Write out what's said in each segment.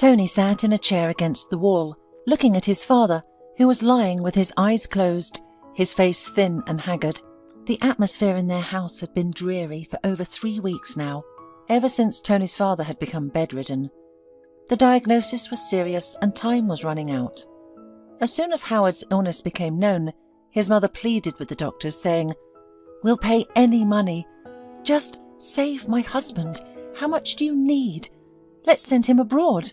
Tony sat in a chair against the wall, looking at his father, who was lying with his eyes closed, his face thin and haggard. The atmosphere in their house had been dreary for over 3 weeks now, ever since Tony's father had become bedridden. The diagnosis was serious and time was running out. As soon as Howard's illness became known, his mother pleaded with the doctors, saying, "We'll pay any money. Just save my husband. How much do you need? Let's send him abroad.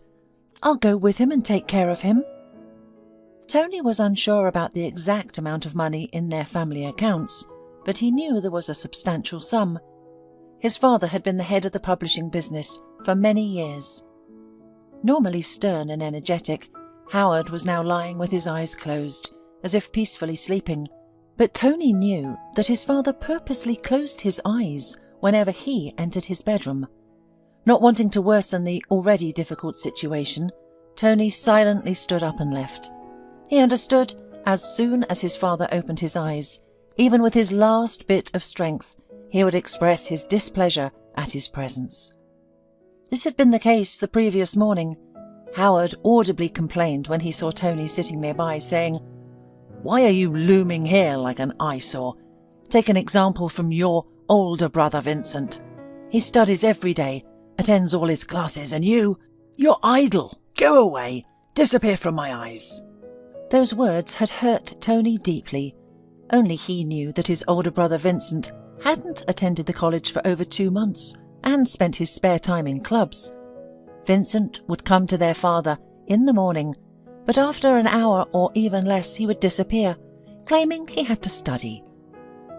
I'll go with him and take care of him." Tony was unsure about the exact amount of money in their family accounts, but he knew there was a substantial sum. His father had been the head of the publishing business for many years. Normally stern and energetic, Howard was now lying with his eyes closed, as if peacefully sleeping. But Tony knew that his father purposely closed his eyes whenever he entered his bedroom. Not wanting to worsen the already difficult situation, Tony silently stood up and left. He understood as soon as his father opened his eyes, even with his last bit of strength, he would express his displeasure at his presence. This had been the case the previous morning. Howard audibly complained when he saw Tony sitting nearby, saying, "Why are you looming here like an eyesore? Take an example from your older brother Vincent. He studies every day, attends all his classes, and you're idle. Go away. Disappear from my eyes." Those words had hurt Tony deeply. Only he knew that his older brother Vincent hadn't attended the college for over 2 months and spent his spare time in clubs. Vincent would come to their father in the morning, but after an hour or even less he would disappear, claiming he had to study.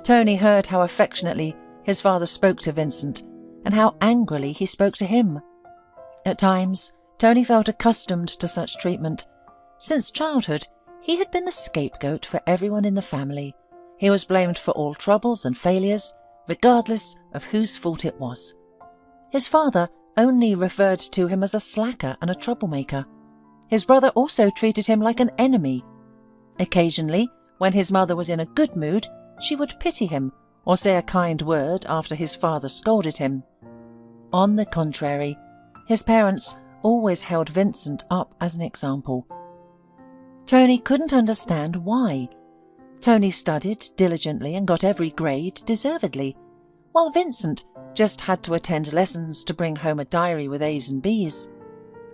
Tony heard how affectionately his father spoke to Vincent and how angrily he spoke to him. At times, Tony felt accustomed to such treatment. Since childhood, he had been the scapegoat for everyone in the family. He was blamed for all troubles and failures, regardless of whose fault it was. His father only referred to him as a slacker and a troublemaker. His brother also treated him like an enemy. Occasionally, when his mother was in a good mood, she would pity him or say a kind word after his father scolded him. On the contrary, his parents always held Vincent up as an example. Tony couldn't understand why. Tony studied diligently and got every grade deservedly, while Vincent just had to attend lessons to bring home a diary with A's and B's.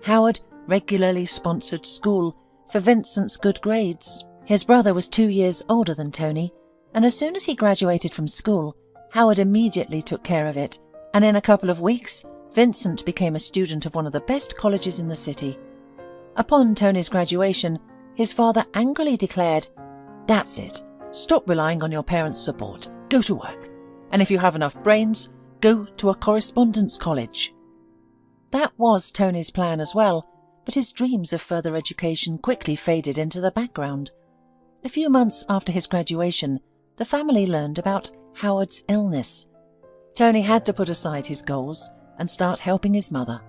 Howard regularly sponsored school for Vincent's good grades. His brother was 2 years older than Tony, and as soon as he graduated from school, Howard immediately took care of it, and in a couple of weeks, Vincent became a student of one of the best colleges in the city. Upon Tony's graduation, his father angrily declared, "That's it. Stop relying on your parents' support. Go to work. And if you have enough brains, go to a correspondence college." That was Tony's plan as well, but his dreams of further education quickly faded into the background. A few months after his graduation, the family learned about Howard's illness. Tony had to put aside his goals and start helping his mother.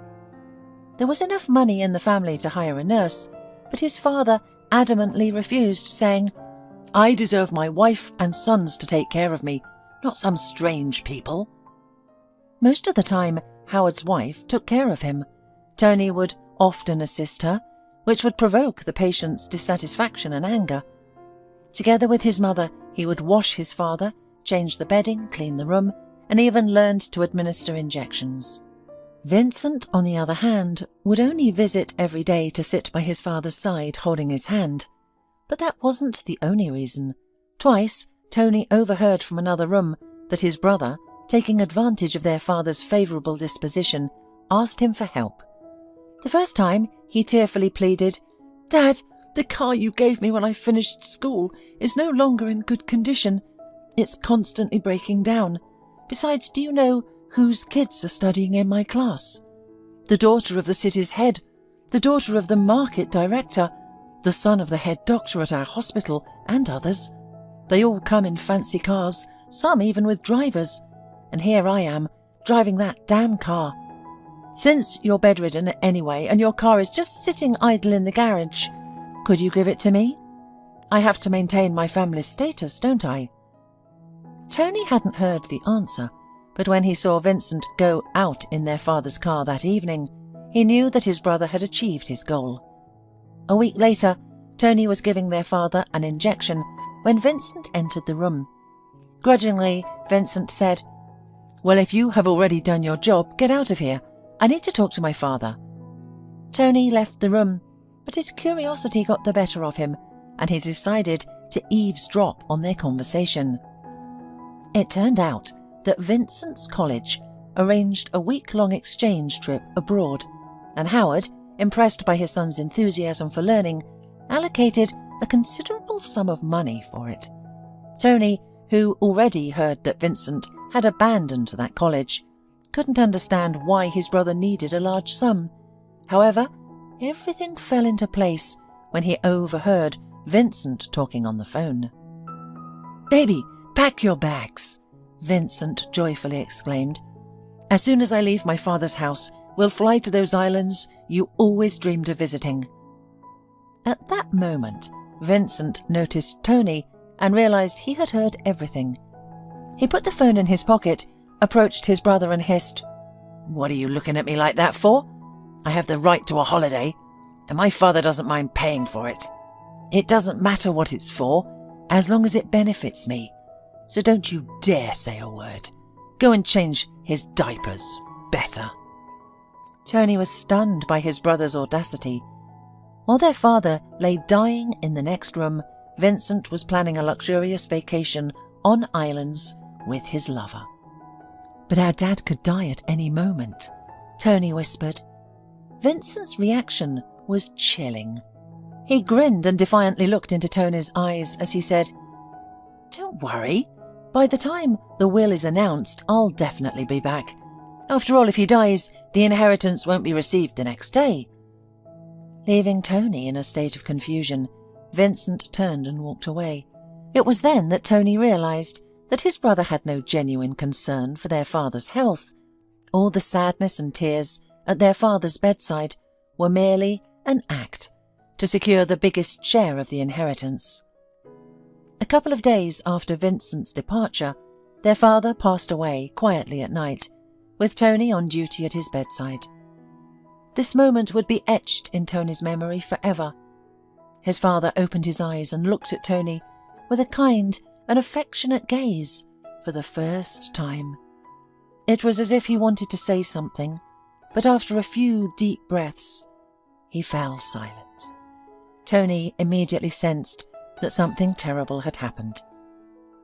There was enough money in the family to hire a nurse, but his father adamantly refused, saying, "I deserve my wife and sons to take care of me, not some strange people." Most of the time, Howard's wife took care of him. Tony would often assist her, which would provoke the patient's dissatisfaction and anger. Together with his mother, he would wash his father, change the bedding, clean the room, and even learned to administer injections. Vincent, on the other hand, would only visit every day to sit by his father's side holding his hand. But that wasn't the only reason. Twice, Tony overheard from another room that his brother, taking advantage of their father's favourable disposition, asked him for help. The first time, he tearfully pleaded, "Dad, the car you gave me when I finished school is no longer in good condition. It's constantly breaking down. Besides, do you know whose kids are studying in my class? The daughter of the city's head, the daughter of the market director, the son of the head doctor at our hospital, and others. They all come in fancy cars, some even with drivers. And here I am, driving that damn car. Since you're bedridden anyway, and your car is just sitting idle in the garage, could you give it to me? I have to maintain my family's status, don't I?" Tony hadn't heard the answer, but when he saw Vincent go out in their father's car that evening, he knew that his brother had achieved his goal. A week later, Tony was giving their father an injection when Vincent entered the room. Grudgingly, Vincent said, "Well, if you have already done your job, get out of here. I need to talk to my father." Tony left the room, but his curiosity got the better of him, and he decided to eavesdrop on their conversation. It turned out that Vincent's college arranged a week-long exchange trip abroad, and Howard, impressed by his son's enthusiasm for learning, allocated a considerable sum of money for it. Tony, who already heard that Vincent had abandoned that college, couldn't understand why his brother needed a large sum. However, everything fell into place when he overheard Vincent talking on the phone. "Baby, pack your bags," Vincent joyfully exclaimed. "As soon as I leave my father's house, we'll fly to those islands you always dreamed of visiting." At that moment, Vincent noticed Tony and realized he had heard everything. He put the phone in his pocket, approached his brother and hissed, "What are you looking at me like that for? I have the right to a holiday, and my father doesn't mind paying for it. It doesn't matter what it's for, as long as it benefits me. So don't you dare say a word. Go and change his diapers. Better." Tony was stunned by his brother's audacity. While their father lay dying in the next room, Vincent was planning a luxurious vacation on islands with his lover. "But our dad could die at any moment," Tony whispered. Vincent's reaction was chilling. He grinned and defiantly looked into Tony's eyes as he said, "Don't worry. By the time the will is announced, I'll definitely be back. After all, if he dies, the inheritance won't be received the next day." Leaving Tony in a state of confusion, Vincent turned and walked away. It was then that Tony realized that his brother had no genuine concern for their father's health. All the sadness and tears at their father's bedside were merely an act to secure the biggest share of the inheritance. A couple of days after Vincent's departure, their father passed away quietly at night, with Tony on duty at his bedside. This moment would be etched in Tony's memory forever. His father opened his eyes and looked at Tony with a kind and affectionate gaze for the first time. It was as if he wanted to say something, but after a few deep breaths, he fell silent. Tony immediately sensed that something terrible had happened.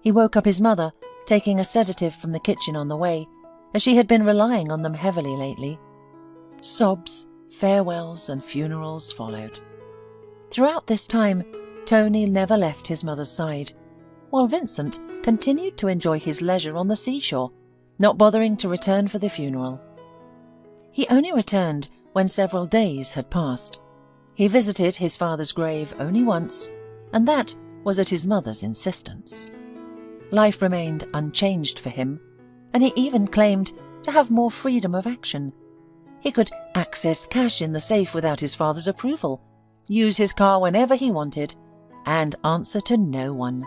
He woke up his mother, taking a sedative from the kitchen on the way, as she had been relying on them heavily lately. Sobs, farewells and funerals followed. Throughout this time, Tony never left his mother's side, while Vincent continued to enjoy his leisure on the seashore, not bothering to return for the funeral. He only returned when several days had passed. He visited his father's grave only once, and that was at his mother's insistence. Life remained unchanged for him, and he even claimed to have more freedom of action. He could access cash in the safe without his father's approval, use his car whenever he wanted, and answer to no one.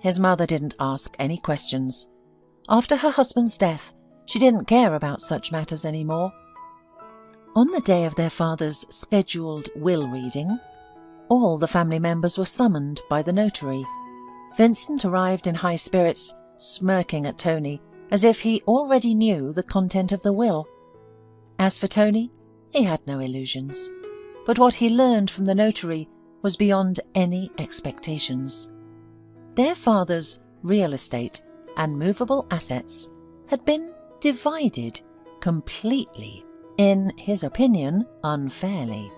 His mother didn't ask any questions. After her husband's death, she didn't care about such matters anymore. On the day of their father's scheduled will reading, all the family members were summoned by the notary. Vincent arrived in high spirits, smirking at Tony as if he already knew the content of the will. As for Tony, he had no illusions, but what he learned from the notary was beyond any expectations. Their father's real estate and movable assets had been divided completely, in his opinion, unfairly.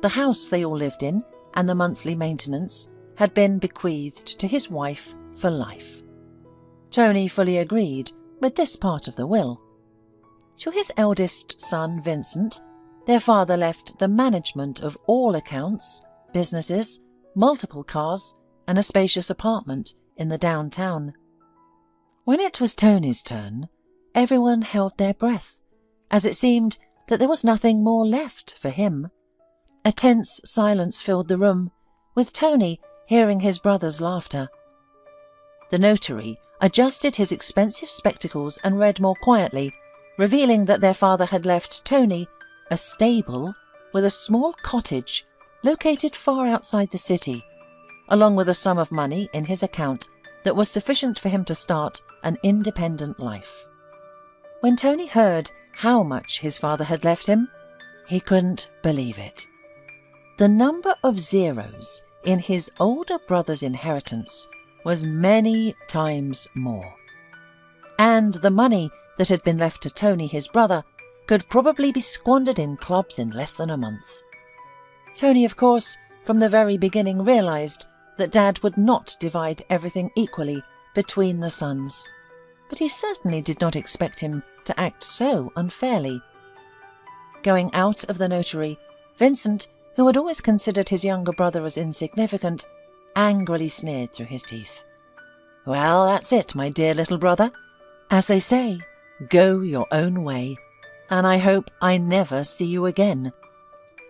The house they all lived in and the monthly maintenance had been bequeathed to his wife for life. Tony fully agreed with this part of the will. To his eldest son, Vincent, their father left the management of all accounts, businesses, multiple cars, and a spacious apartment in the downtown. When it was Tony's turn, everyone held their breath, as it seemed that there was nothing more left for him. A tense silence filled the room, with Tony hearing his brother's laughter. The notary adjusted his expensive spectacles and read more quietly, revealing that their father had left Tony a stable with a small cottage located far outside the city, along with a sum of money in his account that was sufficient for him to start an independent life. When Tony heard how much his father had left him, he couldn't believe it. The number of zeros in his older brother's inheritance was many times more. And the money that had been left to Tony, his brother, could probably be squandered in clubs in less than a month. Tony, of course, from the very beginning realised that Dad would not divide everything equally between the sons, but he certainly did not expect him to act so unfairly. Going out of the notary, Vincent, who had always considered his younger brother as insignificant, angrily sneered through his teeth. "Well, that's it, my dear little brother. As they say, go your own way, and I hope I never see you again.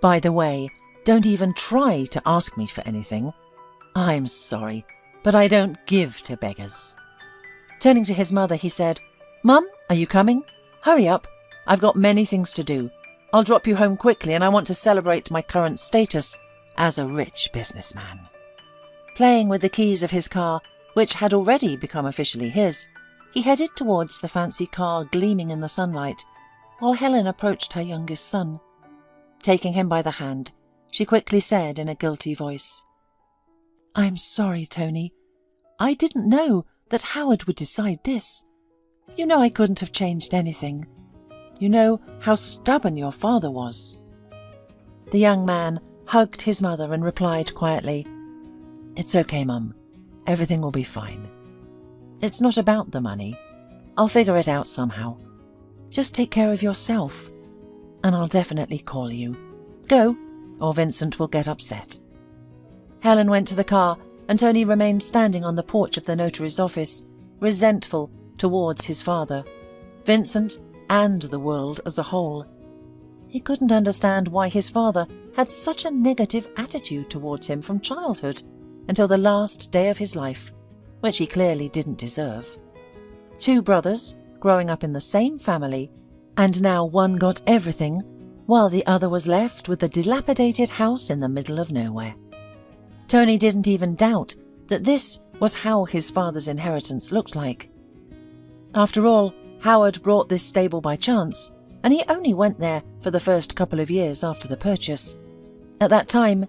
By the way, don't even try to ask me for anything. I'm sorry, but I don't give to beggars." Turning to his mother, he said, "Mum, are you coming? Hurry up. I've got many things to do. I'll drop you home quickly, and I want to celebrate my current status as a rich businessman." Playing with the keys of his car, which had already become officially his, he headed towards the fancy car gleaming in the sunlight, while Helen approached her youngest son. Taking him by the hand, she quickly said in a guilty voice, "I'm sorry, Tony. I didn't know that Howard would decide this. You know I couldn't have changed anything. You know how stubborn your father was." The young man hugged his mother and replied quietly, "It's okay, Mum. Everything will be fine. It's not about the money. I'll figure it out somehow. Just take care of yourself, and I'll definitely call you. Go, or Vincent will get upset." Helen went to the car, and Tony remained standing on the porch of the notary's office, resentful towards his father, Vincent, and the world as a whole. He couldn't understand why his father had such a negative attitude towards him from childhood until the last day of his life, which he clearly didn't deserve. Two brothers, growing up in the same family, and now one got everything, while the other was left with a dilapidated house in the middle of nowhere. Tony didn't even doubt that this was how his father's inheritance looked like. After all, Howard brought this stable by chance, and he only went there for the first couple of years after the purchase. At that time,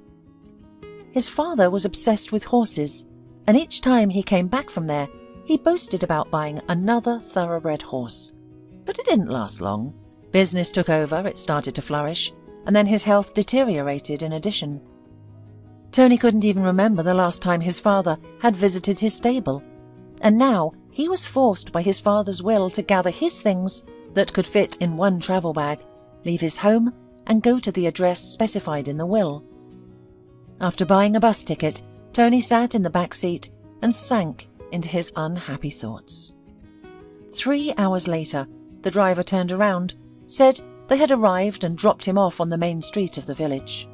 his father was obsessed with horses, and each time he came back from there, he boasted about buying another thoroughbred horse. But it didn't last long. Business took over, it started to flourish, and then his health deteriorated in addition. Tony couldn't even remember the last time his father had visited his stable, and now he was forced by his father's will to gather his things that could fit in one travel bag, leave his home, and go to the address specified in the will. After buying a bus ticket, Tony sat in the back seat and sank into his unhappy thoughts. 3 hours later, the driver turned around, said they had arrived, and dropped him off on the main street of the village.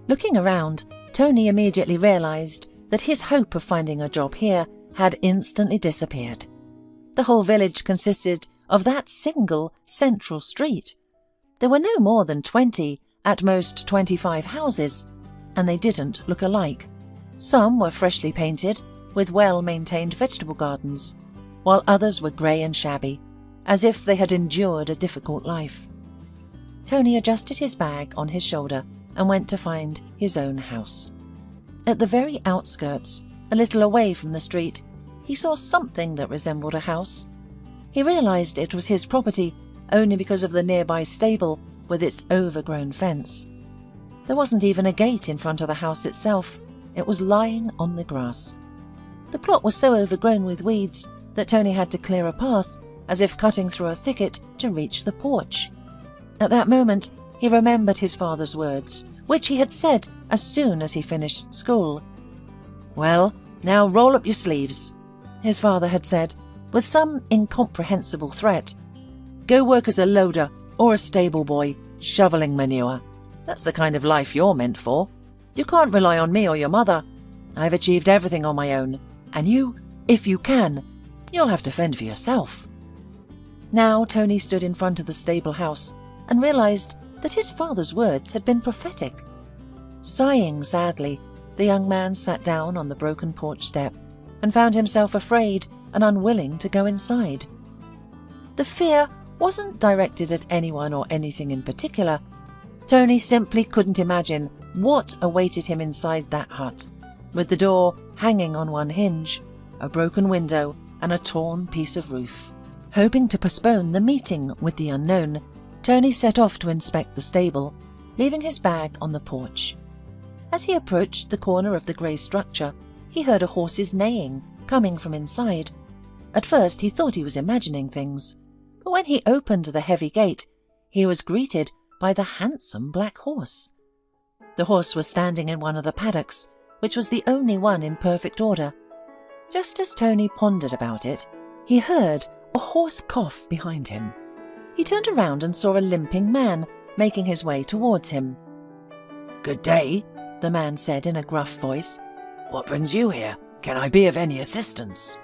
Looking around, Tony immediately realised that his hope of finding a job here had instantly disappeared. The whole village consisted of that single central street. There were no more than 20, at most 25 houses, and they didn't look alike. Some were freshly painted, with well-maintained vegetable gardens, while others were grey and shabby, as if they had endured a difficult life. Tony adjusted his bag on his shoulder and went to find his own house. At the very outskirts, a little away from the street, he saw something that resembled a house. He realised it was his property only because of the nearby stable with its overgrown fence. There wasn't even a gate in front of the house itself. It was lying on the grass. The plot was so overgrown with weeds that Tony had to clear a path, as if cutting through a thicket to reach the porch. At that moment, he remembered his father's words, which he had said as soon as he finished school. "Well, now roll up your sleeves," his father had said, with some incomprehensible threat. "Go work as a loader or a stable boy, shoveling manure. That's the kind of life you're meant for. You can't rely on me or your mother. I've achieved everything on my own, and you, if you can, you'll have to fend for yourself." Now Tony stood in front of the stable house and realized that his father's words had been prophetic. Sighing sadly, the young man sat down on the broken porch step and found himself afraid and unwilling to go inside. The fear wasn't directed at anyone or anything in particular. Tony simply couldn't imagine what awaited him inside that hut, with the door hanging on one hinge, a broken window and a torn piece of roof. Hoping to postpone the meeting with the unknown, Tony set off to inspect the stable, leaving his bag on the porch. As he approached the corner of the grey structure, he heard a horse's neighing coming from inside. At first he thought he was imagining things, but when he opened the heavy gate, he was greeted by the handsome black horse. The horse was standing in one of the paddocks, which was the only one in perfect order. Just as Tony pondered about it, he heard a hoarse cough behind him. He turned around and saw a limping man making his way towards him. "Good day," the man said in a gruff voice. "What brings you here? Can I be of any assistance?"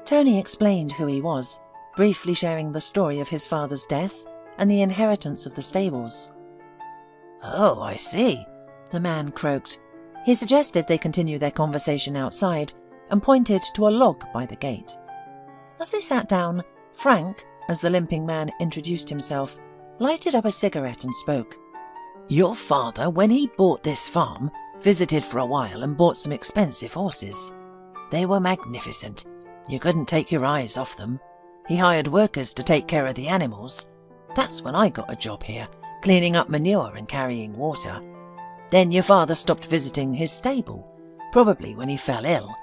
Tony explained who he was, briefly sharing the story of his father's death and the inheritance of the stables. "Oh, I see," the man croaked. He suggested they continue their conversation outside and pointed to a log by the gate. As they sat down, Frank, as the limping man introduced himself, lighted up a cigarette and spoke. "Your father, when he bought this farm, visited for a while and bought some expensive horses. They were magnificent. You couldn't take your eyes off them. He hired workers to take care of the animals. That's when I got a job here, cleaning up manure and carrying water. Then your father stopped visiting his stable, probably when he fell ill.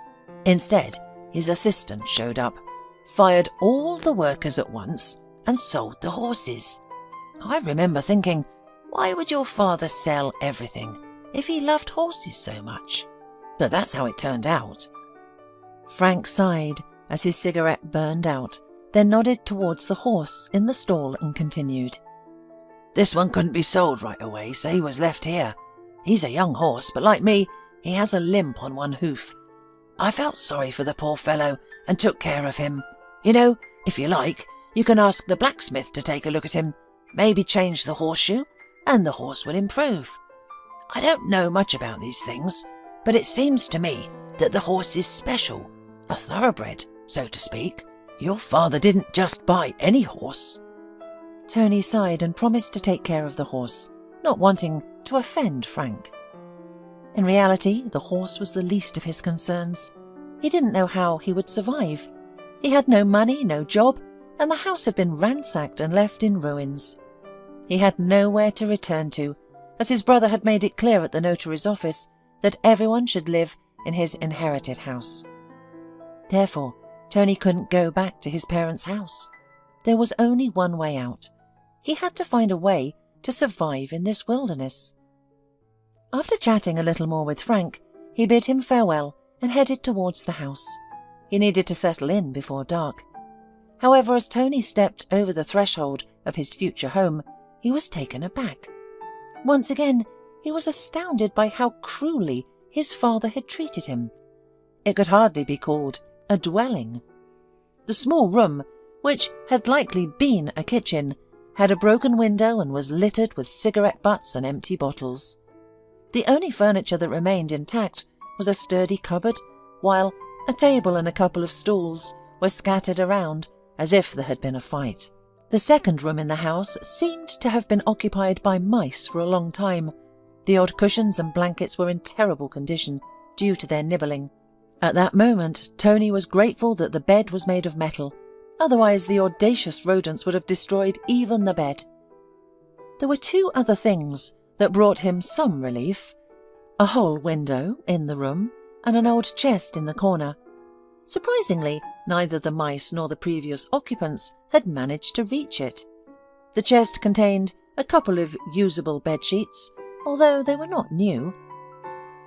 Instead, his assistant showed up, fired all the workers at once, and sold the horses. I remember thinking, why would your father sell everything if he loved horses so much? But that's how it turned out." Frank sighed as his cigarette burned out, then nodded towards the horse in the stall and continued. "This one couldn't be sold right away, so he was left here. He's a young horse, but like me, he has a limp on one hoof. I felt sorry for the poor fellow and took care of him. You know, if you like, you can ask the blacksmith to take a look at him, maybe change the horseshoe, and the horse will improve. I don't know much about these things, but it seems to me that the horse is special, a thoroughbred, so to speak. Your father didn't just buy any horse." Tony sighed and promised to take care of the horse, not wanting to offend Frank. In reality, the horse was the least of his concerns. He didn't know how he would survive. He had no money, no job, and the house had been ransacked and left in ruins. He had nowhere to return to, as his brother had made it clear at the notary's office that everyone should live in his inherited house. Therefore, Tony couldn't go back to his parents' house. There was only one way out. He had to find a way to survive in this wilderness. After chatting a little more with Frank, he bid him farewell and headed towards the house. He needed to settle in before dark. However, as Tony stepped over the threshold of his future home, he was taken aback. Once again, he was astounded by how cruelly his father had treated him. It could hardly be called a dwelling. The small room, which had likely been a kitchen, had a broken window and was littered with cigarette butts and empty bottles. The only furniture that remained intact was a sturdy cupboard, while a table and a couple of stools were scattered around as if there had been a fight. The second room in the house seemed to have been occupied by mice for a long time. The odd cushions and blankets were in terrible condition due to their nibbling. At that moment, Tony was grateful that the bed was made of metal. Otherwise, the audacious rodents would have destroyed even the bed. There were two other things that brought him some relief: a whole window in the room and an old chest in the corner. Surprisingly, neither the mice nor the previous occupants had managed to reach it. The chest contained a couple of usable bedsheets, although they were not new.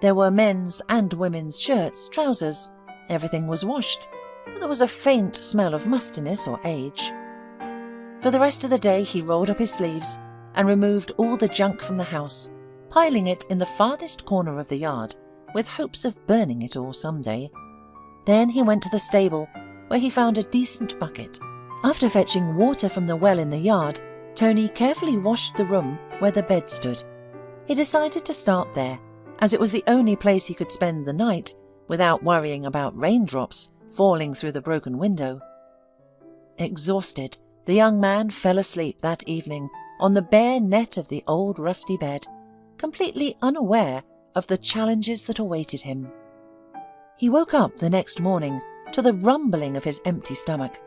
There were men's and women's shirts, trousers. Everything was washed, but there was a faint smell of mustiness or age. For the rest of the day he rolled up his sleeves and removed all the junk from the house, piling it in the farthest corner of the yard, with hopes of burning it all someday. Then he went to the stable, where he found a decent bucket, After fetching water from the well in the yard, Tony carefully washed the room where the bed stood. He decided to start there, as it was the only place he could spend the night without worrying about raindrops falling through the broken window. Exhausted, the young man fell asleep that evening on the bare net of the old rusty bed, completely unaware of the challenges that awaited him. He woke up the next morning to the rumbling of his empty stomach.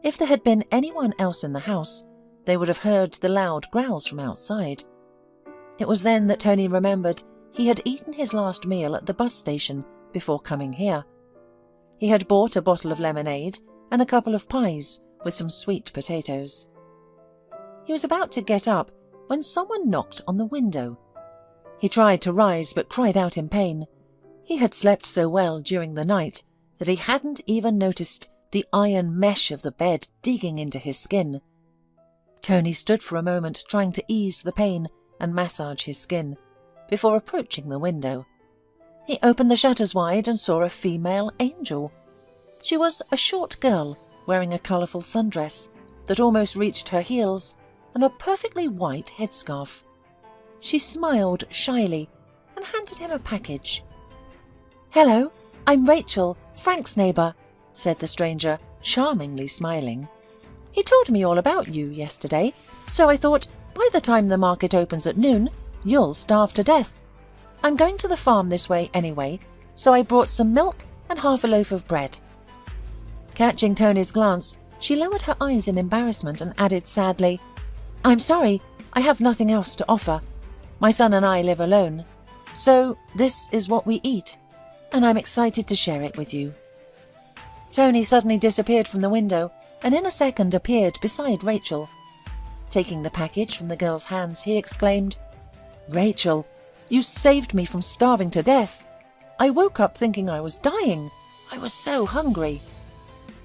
If there had been anyone else in the house, they would have heard the loud growls from outside. It was then that Tony remembered he had eaten his last meal at the bus station before coming here. He had bought a bottle of lemonade and a couple of pies with some sweet potatoes. He was about to get up when someone knocked on the window. He tried to rise but cried out in pain. He had slept so well during the night that he hadn't even noticed the iron mesh of the bed digging into his skin. Tony stood for a moment trying to ease the pain and massage his skin before approaching the window. He opened the shutters wide and saw a female angel. She was a short girl wearing a colourful sundress that almost reached her heels and a perfectly white headscarf. She smiled shyly and handed him a package. "Hello, I'm Rachel, Frank's neighbour," said the stranger, charmingly smiling. "He told me all about you yesterday, so I thought by the time the market opens at noon, you'll starve to death. I'm going to the farm this way anyway, so I brought some milk and half a loaf of bread." Catching Tony's glance, she lowered her eyes in embarrassment and added sadly, "I'm sorry, I have nothing else to offer. My son and I live alone, so this is what we eat, and I'm excited to share it with you." Tony suddenly disappeared from the window and in a second appeared beside Rachel. Taking the package from the girl's hands, he exclaimed, "Rachel, you saved me from starving to death. I woke up thinking I was dying. I was so hungry."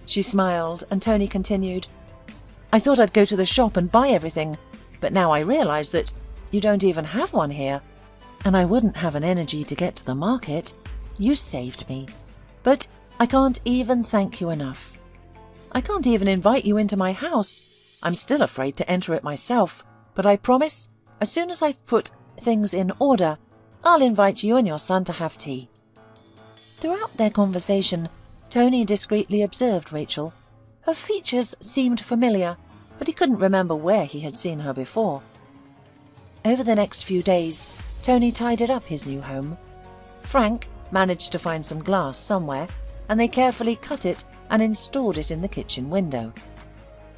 She smiled, and Tony continued, "I thought I'd go to the shop and buy everything, but now I realise that you don't even have one here, and I wouldn't have an energy to get to the market. You saved me, but I can't even thank you enough. I can't even invite you into my house. I'm still afraid to enter it myself, but I promise, as soon as I've put things in order, I'll invite you and your son to have tea." Throughout their conversation, Tony discreetly observed Rachel. Her features seemed familiar, but he couldn't remember where he had seen her before. Over the next few days, Tony tidied up his new home. Frank managed to find some glass somewhere, and they carefully cut it and installed it in the kitchen window.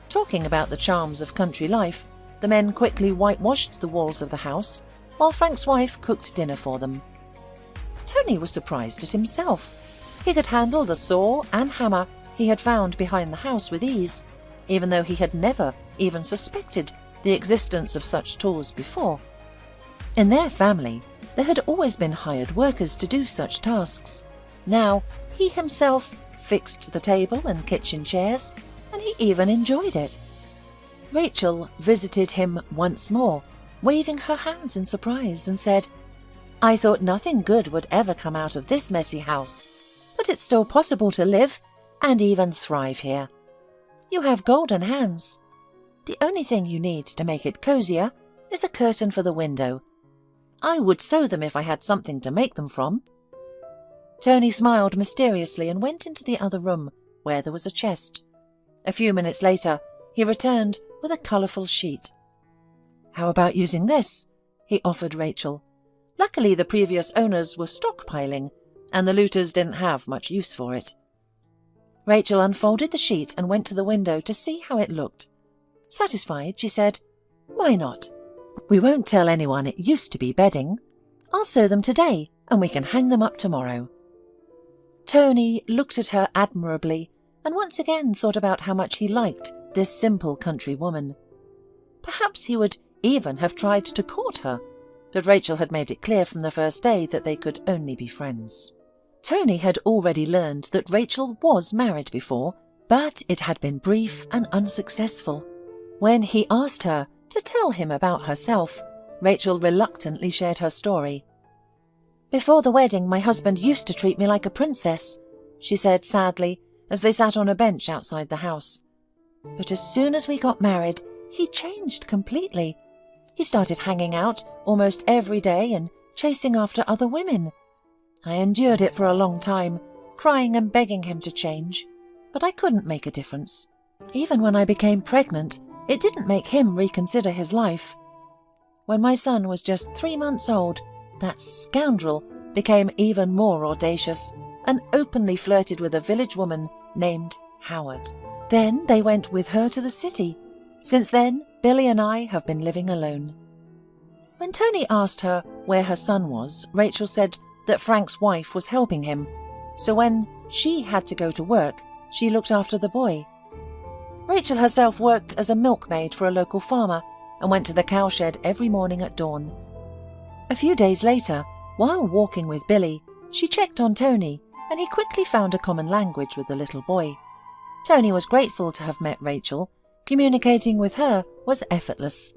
Talking about the charms of country life, the men quickly whitewashed the walls of the house, while Frank's wife cooked dinner for them. Tony was surprised at himself. He could handle the saw and hammer he had found behind the house with ease, even though he had never even suspected the existence of such tools before. In their family, there had always been hired workers to do such tasks. Now, he himself fixed the table and kitchen chairs, and he even enjoyed it. Rachel visited him once more, waving her hands in surprise, and said, "I thought nothing good would ever come out of this messy house, but it's still possible to live and even thrive here. You have golden hands. The only thing you need to make it cozier is a curtain for the window. I would sew them if I had something to make them from." Tony smiled mysteriously and went into the other room, where there was a chest. A few minutes later, he returned with a colourful sheet. "How about using this?" he offered Rachel. Luckily, the previous owners were stockpiling, and the looters didn't have much use for it. Rachel unfolded the sheet and went to the window to see how it looked. Satisfied, she said, "Why not? We won't tell anyone it used to be bedding. I'll sew them today, and we can hang them up tomorrow." Tony looked at her admirably and once again thought about how much he liked this simple country woman. Perhaps he would even have tried to court her, but Rachel had made it clear from the first day that they could only be friends. Tony had already learned that Rachel was married before, but it had been brief and unsuccessful. When he asked her to tell him about herself, Rachel reluctantly shared her story. "Before the wedding, my husband used to treat me like a princess," she said sadly as they sat on a bench outside the house. But as soon as we got married, he changed completely. He started hanging out almost every day and chasing after other women. I endured it for a long time, crying and begging him to change, but I couldn't make a difference. Even when I became pregnant, it didn't make him reconsider his life. When my son was just 3 months old, that scoundrel became even more audacious and openly flirted with a village woman named Howard. Then they went with her to the city. Since then, Billy and I have been living alone. When Tony asked her where her son was, Rachel said that Frank's wife was helping him, so when she had to go to work, she looked after the boy. Rachel herself worked as a milkmaid for a local farmer and went to the cowshed every morning at dawn. A few days later, while walking with Billy, she checked on Tony, and he quickly found a common language with the little boy. Tony was grateful to have met Rachel. Communicating with her was effortless.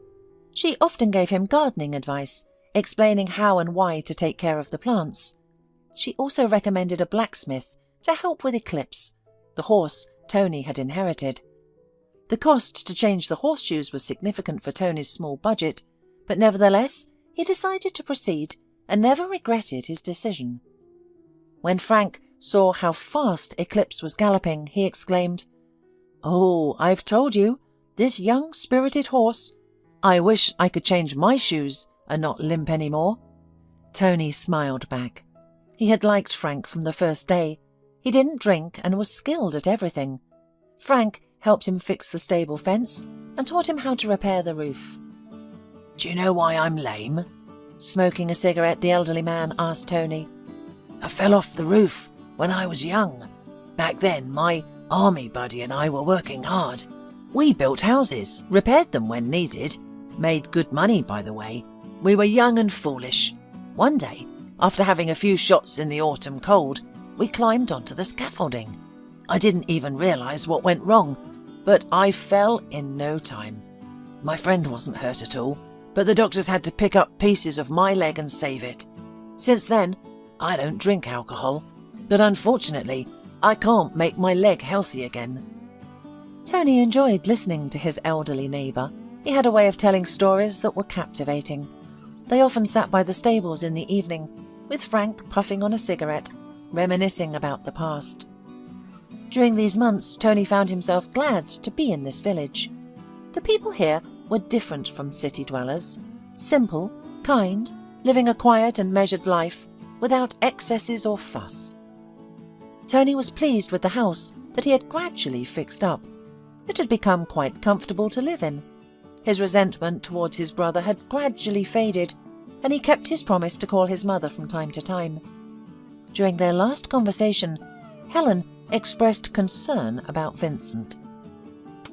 She often gave him gardening advice, explaining how and why to take care of the plants. She also recommended a blacksmith to help with Eclipse, the horse Tony had inherited. The cost to change the horseshoes was significant for Tony's small budget, but nevertheless, he decided to proceed and never regretted his decision. When Frank saw how fast Eclipse was galloping, he exclaimed, "Oh, I've told you, this young spirited horse. I wish I could change my shoes and not limp any more." Tony smiled back. He had liked Frank from the first day. He didn't drink and was skilled at everything. Frank helped him fix the stable fence and taught him how to repair the roof. "Do you know why I'm lame?" Smoking a cigarette, the elderly man asked Tony. "I fell off the roof when I was young. Back then, my army buddy and I were working hard. We built houses, repaired them when needed, made good money, by the way. We were young and foolish. One day, after having a few shots in the autumn cold, we climbed onto the scaffolding. I didn't even realise what went wrong, but I fell in no time. My friend wasn't hurt at all, but the doctors had to pick up pieces of my leg and save it. Since then, I don't drink alcohol, but unfortunately, I can't make my leg healthy again." Tony enjoyed listening to his elderly neighbour. He had a way of telling stories that were captivating. They often sat by the stables in the evening, with Frank puffing on a cigarette, reminiscing about the past. During these months, Tony found himself glad to be in this village. The people here were different from city dwellers, simple, kind, living a quiet and measured life without excesses or fuss. Tony was pleased with the house that he had gradually fixed up. It had become quite comfortable to live in. His resentment towards his brother had gradually faded, and he kept his promise to call his mother from time to time. During their last conversation, Helen expressed concern about Vincent.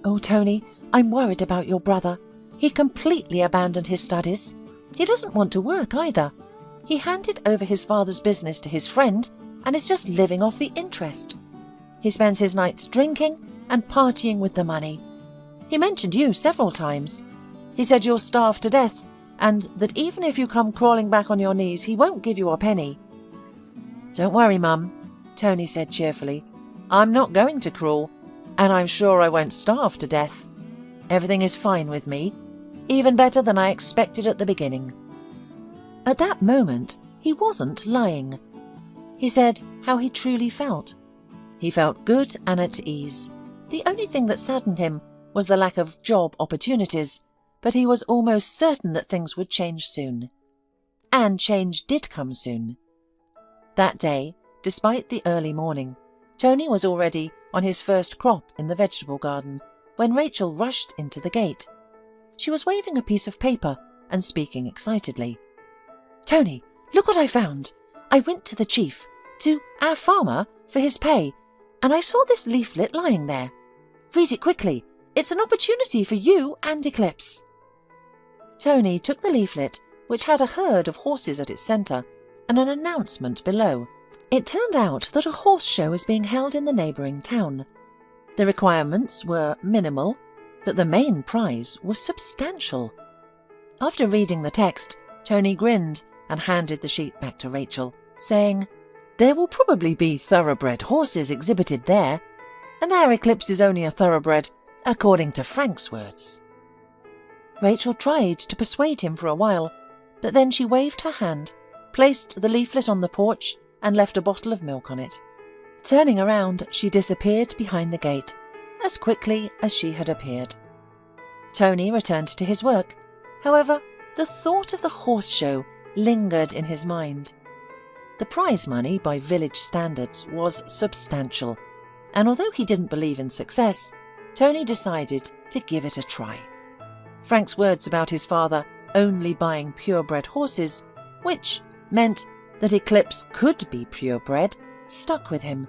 "Oh, Tony, I'm worried about your brother. He completely abandoned his studies. He doesn't want to work either. He handed over his father's business to his friend and is just living off the interest. He spends his nights drinking and partying with the money. He mentioned you several times. He said you'll starve to death and that even if you come crawling back on your knees, he won't give you a penny." "Don't worry, Mum," Tony said cheerfully. "I'm not going to crawl, and I'm sure I won't starve to death. Everything is fine with me, even better than I expected at the beginning." At that moment, he wasn't lying. He said how he truly felt. He felt good and at ease. The only thing that saddened him was the lack of job opportunities, but he was almost certain that things would change soon. And change did come soon. That day, despite the early morning, Tony was already on his first crop in the vegetable garden when Rachel rushed into the gate. She was waving a piece of paper and speaking excitedly. "Tony, look what I found! I went to the chief, to our farmer, for his pay, and I saw this leaflet lying there. Read it quickly. It's an opportunity for you and Eclipse." Tony took the leaflet, which had a herd of horses at its centre, and an announcement below. It turned out that a horse show is being held in the neighbouring town. The requirements were minimal, but the main prize was substantial. After reading the text, Tony grinned and handed the sheet back to Rachel, saying, "There will probably be thoroughbred horses exhibited there, and our Eclipse is only a thoroughbred, according to Frank's words. Rachel tried to persuade him for a while, but then she waved her hand, placed the leaflet on the porch and left a bottle of milk on it. Turning around, she disappeared behind the gate, as quickly as she had appeared. Tony returned to his work. However, the thought of the horse show lingered in his mind. The prize money, by village standards, was substantial, and although he didn't believe in success, Tony decided to give it a try. Frank's words about his father only buying purebred horses, which meant that Eclipse could be purebred, stuck with him.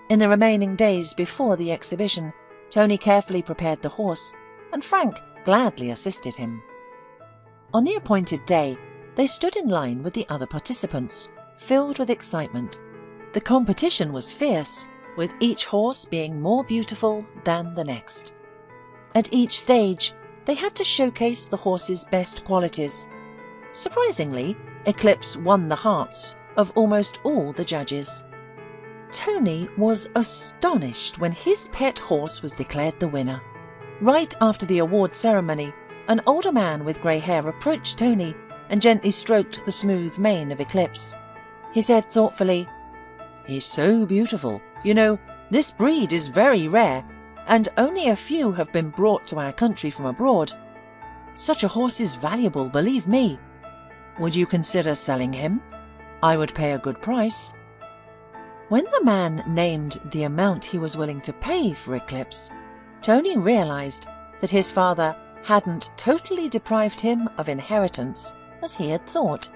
In the remaining days before the exhibition, Tony carefully prepared the horse, and Frank gladly assisted him. On the appointed day, they stood in line with the other participants, filled with excitement. The competition was fierce, with each horse being more beautiful than the next. At each stage, they had to showcase the horse's best qualities. Surprisingly, Eclipse won the hearts of almost all the judges. Tony was astonished when his pet horse was declared the winner. Right after the award ceremony, an older man with grey hair approached Tony and gently stroked the smooth mane of Eclipse. He said thoughtfully, "He's so beautiful. You know, this breed is very rare, and only a few have been brought to our country from abroad. Such a horse is valuable, believe me. Would you consider selling him? I would pay a good price." When the man named the amount he was willing to pay for Eclipse, Tony realised that his father hadn't totally deprived him of inheritance as he had thought.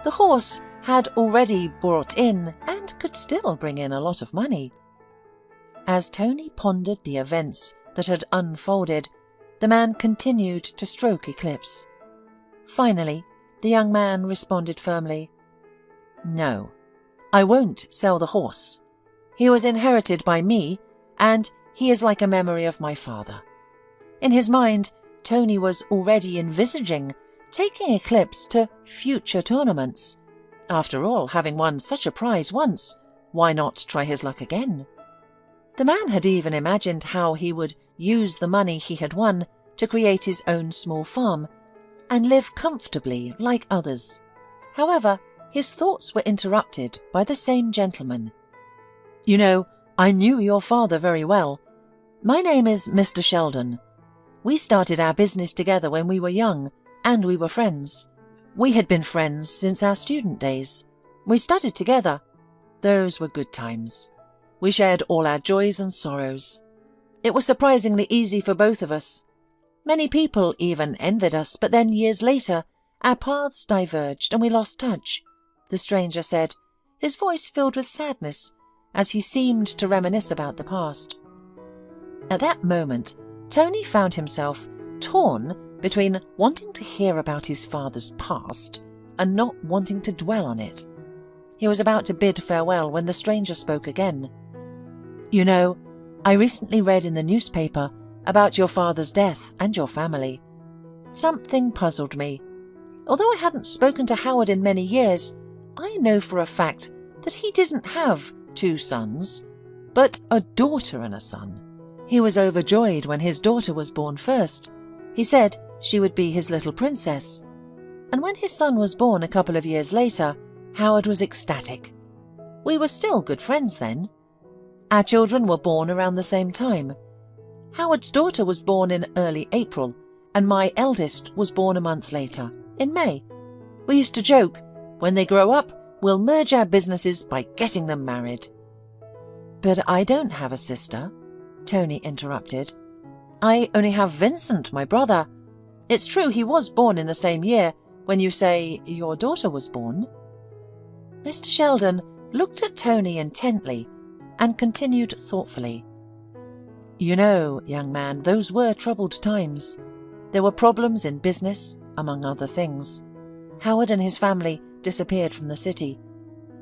The horse had already brought in and could still bring in a lot of money. As Tony pondered the events that had unfolded, the man continued to stroke Eclipse. Finally, the young man responded firmly, "No, I won't sell the horse. He was inherited by me, and he is like a memory of my father." In his mind, Tony was already envisaging taking Eclipse to future tournaments. After all, having won such a prize once, why not try his luck again? The man had even imagined how he would use the money he had won to create his own small farm and live comfortably like others. However, his thoughts were interrupted by the same gentleman. "You know, I knew your father very well. My name is Mr. Sheldon. We started our business together when we were young, and we were friends. We had been friends since our student days. We studied together. Those were good times. We shared all our joys and sorrows. It was surprisingly easy for both of us. Many people even envied us, but then years later, our paths diverged and we lost touch," the stranger said, his voice filled with sadness as he seemed to reminisce about the past. At that moment, Tony found himself torn between wanting to hear about his father's past and not wanting to dwell on it. He was about to bid farewell when the stranger spoke again. "You know, I recently read in the newspaper about your father's death and your family. Something puzzled me. Although I hadn't spoken to Howard in many years, I know for a fact that he didn't have 2 sons, but a daughter and a son. He was overjoyed when his daughter was born first. He said she would be his little princess. And when his son was born a couple of years later, Howard was ecstatic. We were still good friends then. Our children were born around the same time. Howard's daughter was born in early April, and my eldest was born a month later, in May. We used to joke, when they grow up, we'll merge our businesses by getting them married." "But I don't have a sister," Tony interrupted. "I only have Vincent, my brother. It's true he was born in the same year when you say your daughter was born." Mr. Sheldon looked at Tony intently and continued thoughtfully. "You know, young man, those were troubled times. There were problems in business, among other things. Howard and his family disappeared from the city.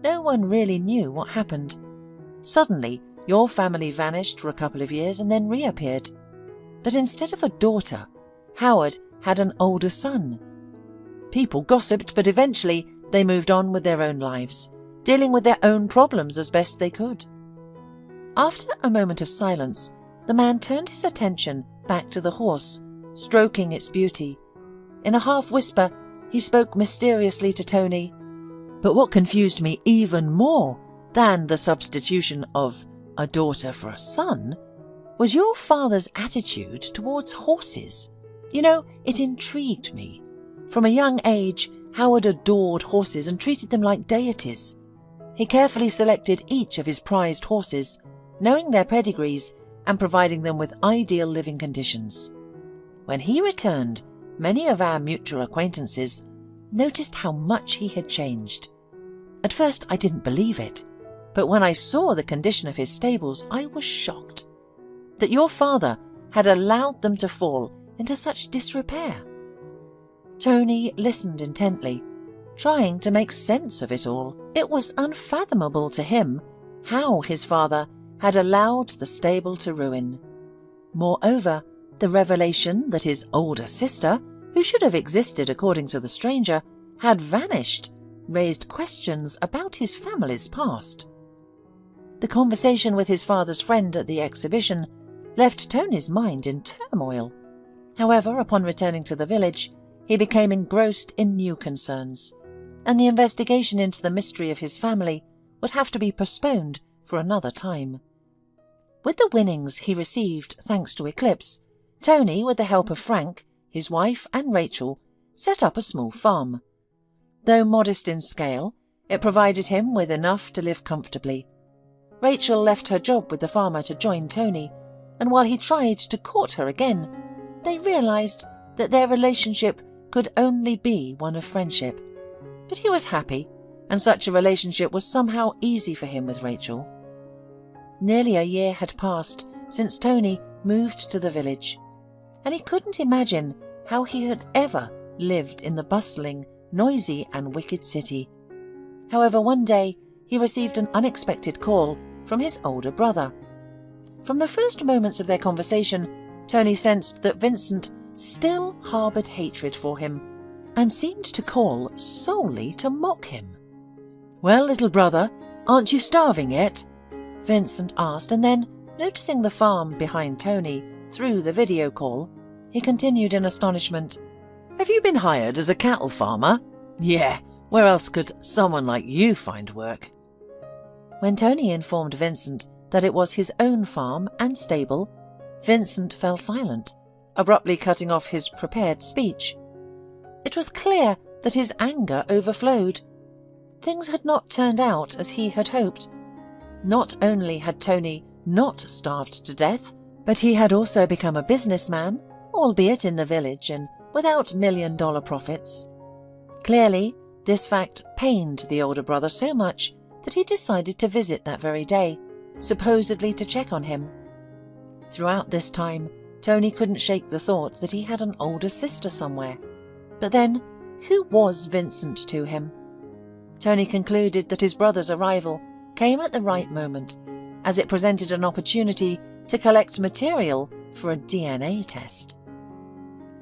No one really knew what happened. Suddenly, your family vanished for a couple of years and then reappeared. But instead of a daughter, Howard had an older son. People gossiped, but eventually they moved on with their own lives, dealing with their own problems as best they could." After a moment of silence, the man turned his attention back to the horse, stroking its beauty. In a half-whisper, he spoke mysteriously to Tony. But what confused me even more than the substitution of a daughter for a son was your father's attitude towards horses. You know, it intrigued me. From a young age, Howard adored horses and treated them like deities. He carefully selected each of his prized horses, knowing their pedigrees and providing them with ideal living conditions. When he returned, many of our mutual acquaintances noticed how much he had changed. At first I didn't believe it, but when I saw the condition of his stables, I was shocked that your father had allowed them to fall into such disrepair. Tony listened intently, trying to make sense of it all. It was unfathomable to him how his father had allowed the stable to ruin. Moreover, the revelation that his older sister, who should have existed according to the stranger, had vanished, raised questions about his family's past. The conversation with his father's friend at the exhibition left Tony's mind in turmoil. However, upon returning to the village, he became engrossed in new concerns, and the investigation into the mystery of his family would have to be postponed for another time. With the winnings he received thanks to Eclipse, Tony, with the help of Frank, his wife and Rachel, set up a small farm. Though modest in scale, it provided him with enough to live comfortably. Rachel left her job with the farmer to join Tony, and while he tried to court her again, they realized that their relationship could only be one of friendship. But he was happy, and such a relationship was somehow easy for him with Rachel. Nearly a year had passed since Tony moved to the village, and he couldn't imagine how he had ever lived in the bustling, noisy and wicked city. However, one day he received an unexpected call from his older brother. From the first moments of their conversation, Tony sensed that Vincent still harboured hatred for him, and seemed to call solely to mock him. "Well, little brother, aren't you starving yet?" Vincent asked, and then, noticing the farm behind Tony through the video call, he continued in astonishment. "Have you been hired as a cattle farmer? Yeah, where else could someone like you find work?" When Tony informed Vincent that it was his own farm and stable, Vincent fell silent, abruptly cutting off his prepared speech. It was clear that his anger overflowed. Things had not turned out as he had hoped. Not only had Tony not starved to death, but he had also become a businessman, albeit in the village and without million-dollar profits. Clearly, this fact pained the older brother so much that he decided to visit that very day, supposedly to check on him. Throughout this time, Tony couldn't shake the thought that he had an older sister somewhere. But then, who was Vincent to him? Tony concluded that his brother's arrival came at the right moment, as it presented an opportunity to collect material for a DNA test.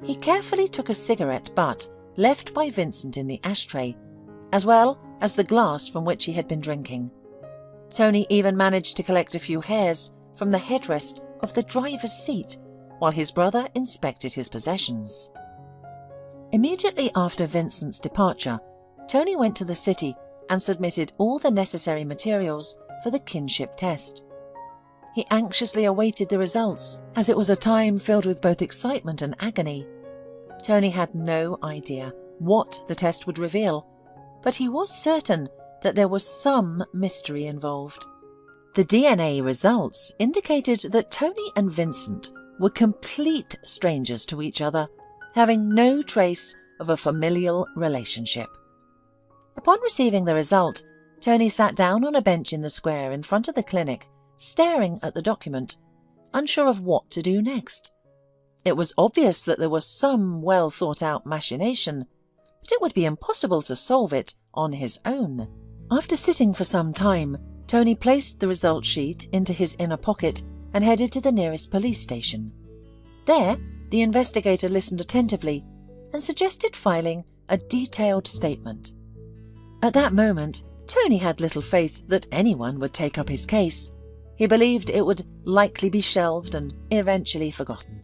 He carefully took a cigarette butt left by Vincent in the ashtray, as well as the glass from which he had been drinking. Tony even managed to collect a few hairs from the headrest of the driver's seat while his brother inspected his possessions. Immediately after Vincent's departure, Tony went to the city and submitted all the necessary materials for the kinship test. He anxiously awaited the results, as it was a time filled with both excitement and agony. Tony had no idea what the test would reveal, but he was certain that there was some mystery involved. The DNA results indicated that Tony and Vincent were complete strangers to each other, having no trace of a familial relationship. Upon receiving the result, Tony sat down on a bench in the square in front of the clinic, staring at the document, unsure of what to do next. It was obvious that there was some well-thought-out machination, but it would be impossible to solve it on his own. After sitting for some time, Tony placed the result sheet into his inner pocket and headed to the nearest police station. There, the investigator listened attentively and suggested filing a detailed statement. At that moment, Tony had little faith that anyone would take up his case. He believed it would likely be shelved and eventually forgotten.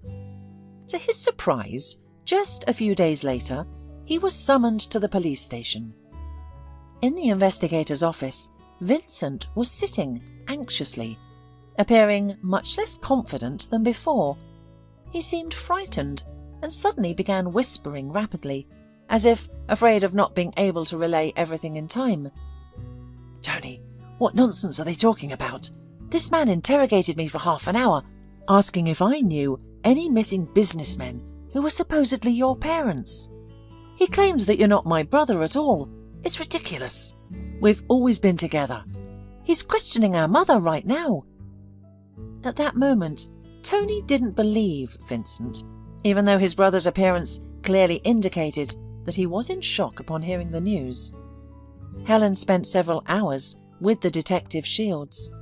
To his surprise, just a few days later, he was summoned to the police station. In the investigator's office, Vincent was sitting anxiously, appearing much less confident than before. He seemed frightened and suddenly began whispering rapidly, as if afraid of not being able to relay everything in time. "Tony, what nonsense are they talking about? This man interrogated me for half an hour, asking if I knew any missing businessmen who were supposedly your parents. He claims that you're not my brother at all. It's ridiculous. We've always been together. He's questioning our mother right now." At that moment, Tony didn't believe Vincent, even though his brother's appearance clearly indicated that he was in shock upon hearing the news. Helen spent several hours with the detective Shields.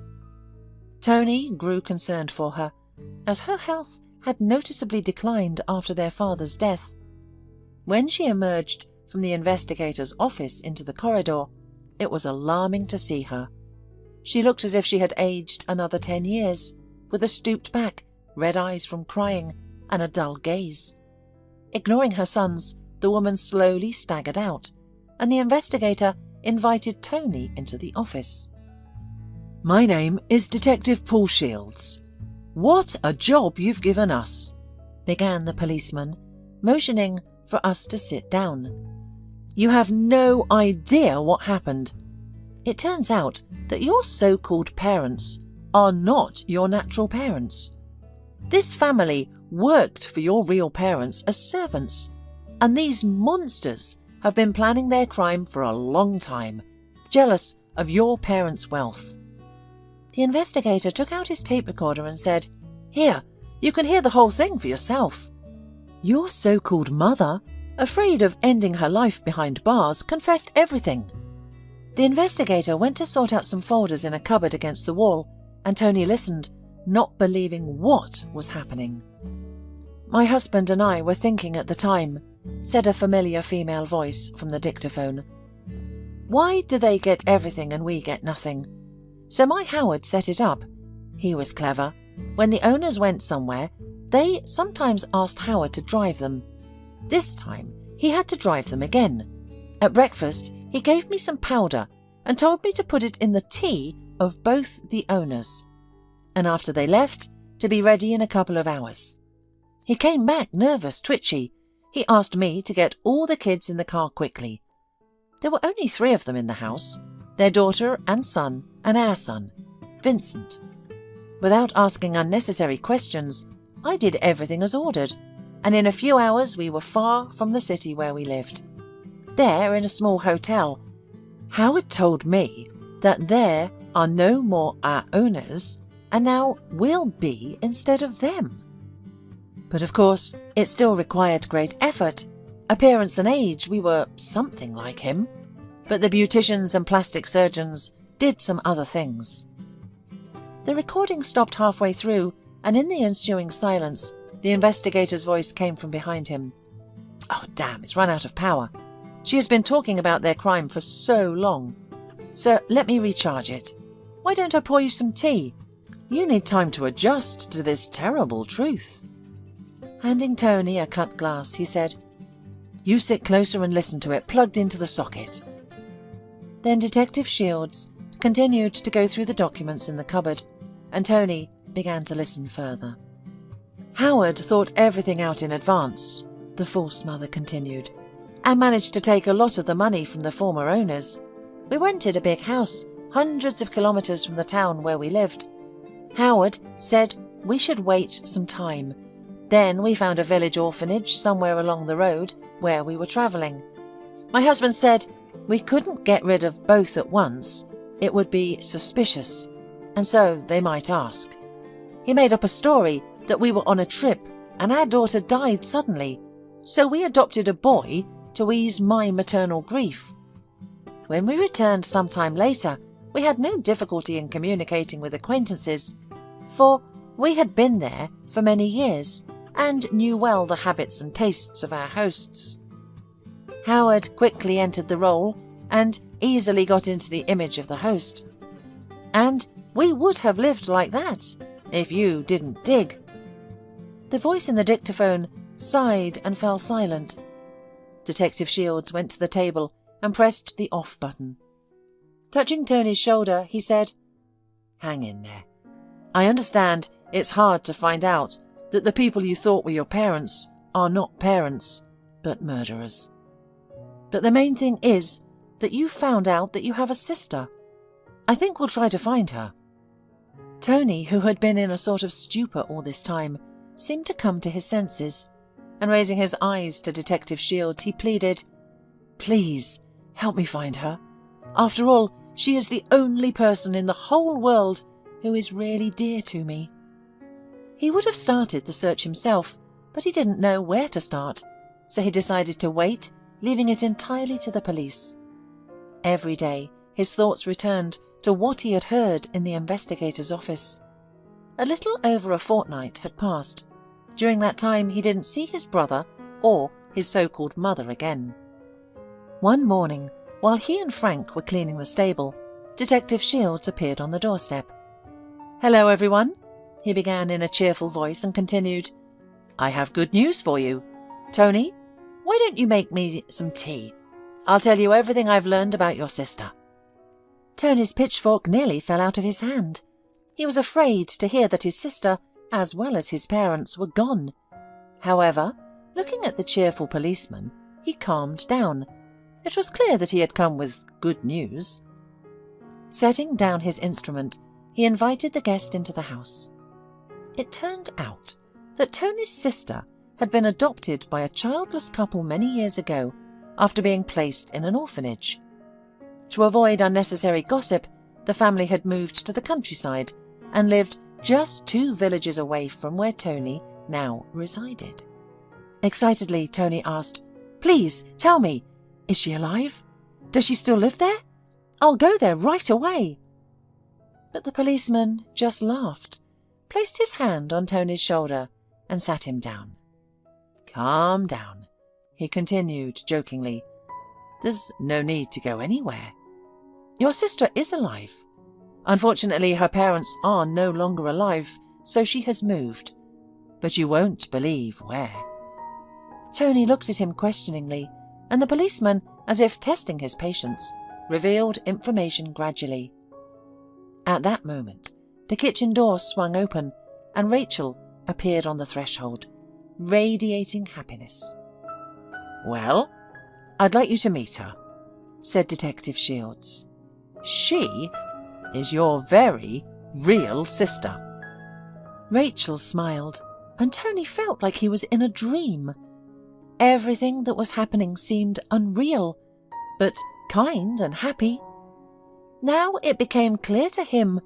Tony grew concerned for her, as her health had noticeably declined after their father's death. When she emerged from the investigator's office into the corridor, it was alarming to see her. She looked as if she had aged another 10 years, with a stooped back, red eyes from crying, and a dull gaze. Ignoring her sons, the woman slowly staggered out, and the investigator invited Tony into the office. "My name is Detective Paul Shields. What a job you've given us," began the policeman, motioning for us to sit down. "You have no idea what happened. It turns out that your so-called parents are not your natural parents. This family worked for your real parents as servants, and these monsters have been planning their crime for a long time, jealous of your parents' wealth." The investigator took out his tape recorder and said, "Here, you can hear the whole thing for yourself. Your so-called mother, afraid of ending her life behind bars, confessed everything." The investigator went to sort out some folders in a cupboard against the wall, and Tony listened, not believing what was happening. "My husband and I were thinking at the time," said a familiar female voice from the dictaphone. "Why do they get everything and we get nothing? So my Howard set it up. He was clever. When the owners went somewhere, they sometimes asked Howard to drive them. This time, he had to drive them again. At breakfast, he gave me some powder and told me to put it in the tea of both the owners, and after they left, to be ready in a couple of hours. He came back nervous, twitchy. He asked me to get all the kids in the car quickly. There were only 3 of them in the house, their daughter and son and our son, Vincent. Without asking unnecessary questions, I did everything as ordered, and in a few hours we were far from the city where we lived. There, in a small hotel, Howard told me that there are no more our owners, and now we'll be instead of them. But of course, it still required great effort. Appearance and age, we were something like him, but the beauticians and plastic surgeons did some other things." The recording stopped halfway through, and in the ensuing silence, the investigator's voice came from behind him. "Oh, damn, it's run out of power. She has been talking about their crime for so long. Sir, let me recharge it. Why don't I pour you some tea? You need time to adjust to this terrible truth." Handing Tony a cut glass, he said, "You sit closer and listen to it, plugged into the socket." Then Detective Shields continued to go through the documents in the cupboard, and Tony began to listen further. "Howard thought everything out in advance," the false mother continued, "and managed to take a lot of the money from the former owners. We rented a big house, hundreds of kilometers from the town where we lived. Howard said we should wait some time. Then we found a village orphanage somewhere along the road where we were travelling. My husband said we couldn't get rid of both at once. It would be suspicious, and so they might ask. He made up a story that we were on a trip and our daughter died suddenly, so we adopted a boy to ease my maternal grief. When we returned some time later, we had no difficulty in communicating with acquaintances, for we had been there for many years and knew well the habits and tastes of our hosts. Howard quickly entered the role and easily got into the image of the host. And We would have lived like that if you didn't dig." The voice in the dictaphone sighed and fell silent. Detective Shields went to the table and pressed the off button. Touching Tony's shoulder, he said, "Hang in there. I understand it's hard to find out that the people you thought were your parents are not parents, but murderers. But the main thing is that you found out that you have a sister. I think we'll try to find her." Tony, who had been in a sort of stupor all this time, seemed to come to his senses, and raising his eyes to Detective Shields, he pleaded, "Please, help me find her. After all, she is the only person in the whole world who is really dear to me." He would have started the search himself, but he didn't know where to start, so he decided to wait, leaving it entirely to the police. Every day, his thoughts returned to what he had heard in the investigator's office. A little over a fortnight had passed. During that time, he didn't see his brother or his so-called mother again. One morning, while he and Frank were cleaning the stable, Detective Shields appeared on the doorstep. "Hello, everyone," he began in a cheerful voice and continued, "I have good news for you. Tony, why don't you make me some tea? I'll tell you everything I've learned about your sister." Tony's pitchfork nearly fell out of his hand. He was afraid to hear that his sister, as well as his parents, were gone. However, looking at the cheerful policeman, he calmed down. It was clear that he had come with good news. Setting down his instrument, he invited the guest into the house. It turned out that Tony's sister had been adopted by a childless couple many years ago after being placed in an orphanage. To avoid unnecessary gossip, the family had moved to the countryside and lived just 2 villages away from where Tony now resided. Excitedly, Tony asked, "Please, tell me, is she alive? Does she still live there? I'll go there right away." But the policeman just laughed, placed his hand on Tony's shoulder and sat him down. "Calm down," he continued jokingly. "There's no need to go anywhere. Your sister is alive. Unfortunately, her parents are no longer alive, so she has moved. But you won't believe where." Tony looked at him questioningly, and the policeman, as if testing his patience, revealed information gradually. At that moment, the kitchen door swung open, and Rachel appeared on the threshold, radiating happiness. "Well, I'd like you to meet her," said Detective Shields. "She is your very real sister." Rachel smiled, and Tony felt like he was in a dream. Everything that was happening seemed unreal, but kind and happy. Now it became clear to him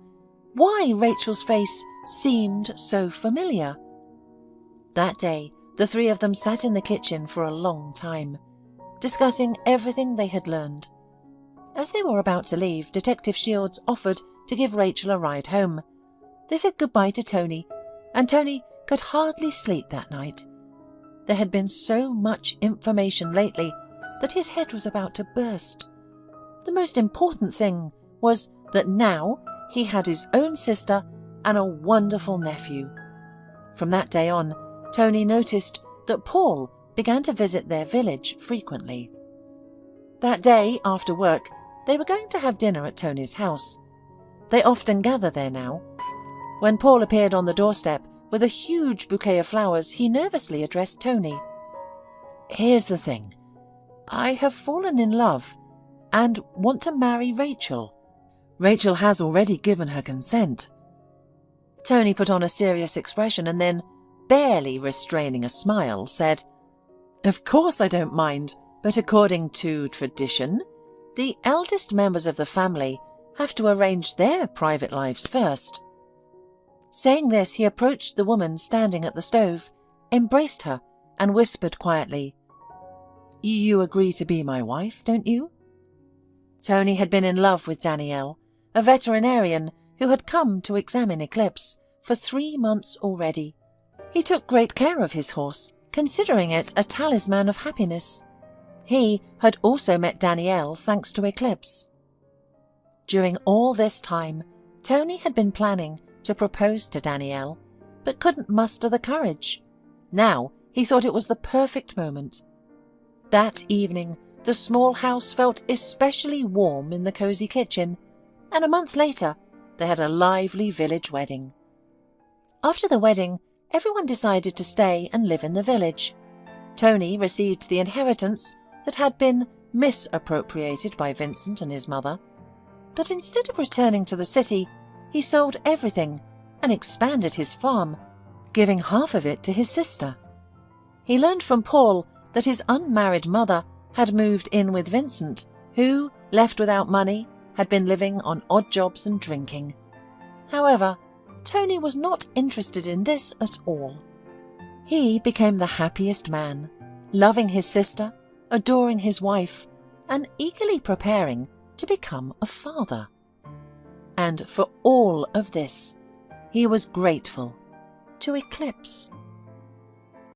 why Rachel's face seemed so familiar. That day, the 3 of them sat in the kitchen for a long time, discussing everything they had learned. As they were about to leave, Detective Shields offered to give Rachel a ride home. They said goodbye to Tony, and Tony could hardly sleep that night. There had been so much information lately that his head was about to burst. The most important thing was that now he had his own sister and a wonderful nephew. From that day on, Tony noticed that Paul began to visit their village frequently. That day, after work, they were going to have dinner at Tony's house. They often gather there now. When Paul appeared on the doorstep with a huge bouquet of flowers, he nervously addressed Tony. "Here's the thing. I have fallen in love and want to marry Rachel. Rachel has already given her consent." Tony put on a serious expression and then, barely restraining a smile, said, "Of course I don't mind, but according to tradition, the eldest members of the family have to arrange their private lives first." Saying this, he approached the woman standing at the stove, embraced her, and whispered quietly, "You agree to be my wife, don't you?" Tony had been in love with Danielle, a veterinarian who had come to examine Eclipse for 3 months already. He took great care of his horse, considering it a talisman of happiness. He had also met Danielle thanks to Eclipse. During all this time, Tony had been planning to propose to Danielle, but couldn't muster the courage. Now he thought it was the perfect moment. That evening, the small house felt especially warm in the cosy kitchen, and a month later they had a lively village wedding. After the wedding, everyone decided to stay and live in the village. Tony received the inheritance that had been misappropriated by Vincent and his mother, but instead of returning to the city, he sold everything and expanded his farm, giving half of it to his sister. He learned from Paul that his unmarried mother had moved in with Vincent, who, left without money, had been living on odd jobs and drinking. However, Tony was not interested in this at all. He became the happiest man, loving his sister, adoring his wife, and eagerly preparing to become a father. And for all of this, he was grateful to Eclipse.